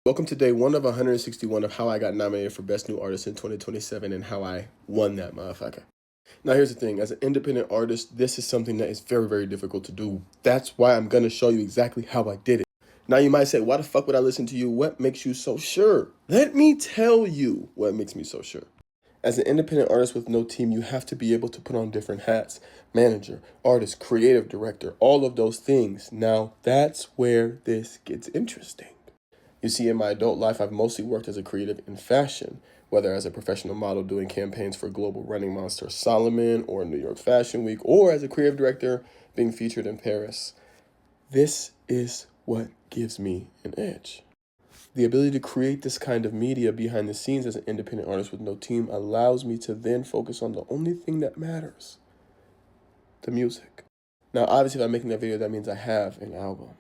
Welcome to day 1 of 161 of how I got nominated for Best New Artist in 2027 and how I won that motherfucker. Now here's the thing, as an independent artist, this is something that is very, very difficult to do. That's why I'm going to show you exactly how I did it. Now you might say, why the fuck would I listen to you? What makes you so sure? Let me tell you what makes me so sure. As an independent artist with no team, you have to be able to put on different hats. Manager, artist, creative director, all of those things. Now that's where this gets interesting. You see, in my adult life, I've mostly worked as a creative in fashion, whether as a professional model doing campaigns for global running monster Solomon or New York Fashion Week, or as a creative director being featured in Paris. This is what gives me an edge. The ability to create this kind of media behind the scenes as an independent artist with no team allows me to then focus on the only thing that matters, the music. Now, obviously, if I'm making that video, that means I have an album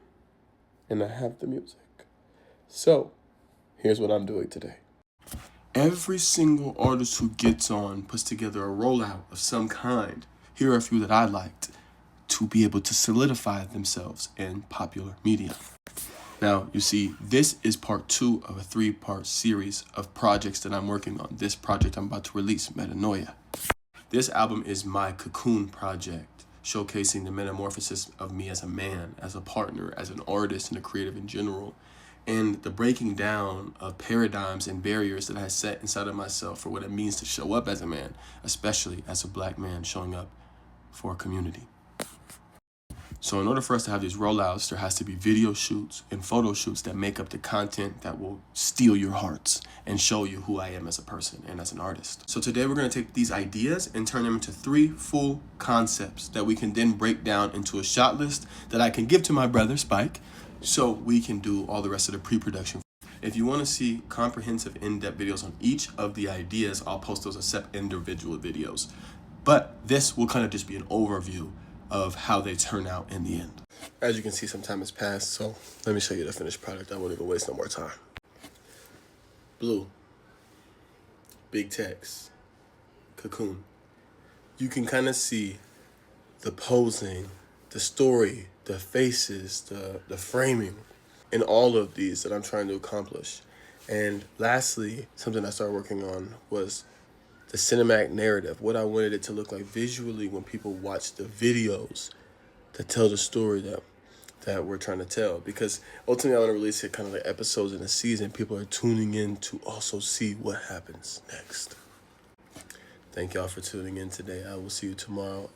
and I have the music. So, here's what I'm doing today. Every single artist who gets on puts together a rollout of some kind. Here are a few that I liked to be able to solidify themselves in popular media. Now, you see, this is part 2 of a 3-part series of projects that I'm working on. This project I'm about to release, Metanoia. This album is my cocoon project, showcasing the metamorphosis of me as a man, as a partner, as an artist, and a creative in general, and the breaking down of paradigms and barriers that I set inside of myself for what it means to show up as a man, especially as a black man showing up for a community. So in order for us to have these rollouts, there has to be video shoots and photo shoots that make up the content that will steal your hearts and show you who I am as a person and as an artist. So today we're going to take these ideas and turn them into 3 full concepts that we can then break down into a shot list that I can give to my brother, Spike, so we can do all the rest of the pre-production. If you want to see comprehensive in-depth videos on each of the ideas, I'll post those as individual videos. But this will kind of just be an overview of how they turn out in the end. As you can see, some time has passed, so let me show you the finished product. I won't even waste no more time. Blue. Big text. Cocoon. You can kind of see the posing, the story, the faces, the framing in all of these that I'm trying to accomplish. And lastly, something I started working on was the cinematic narrative, what I wanted it to look like visually when people watch the videos that tell the story that we're trying to tell. Because ultimately I want to release it kind of like episodes in a season. People are tuning in to also see what happens next. Thank y'all for tuning in today. I will see you tomorrow.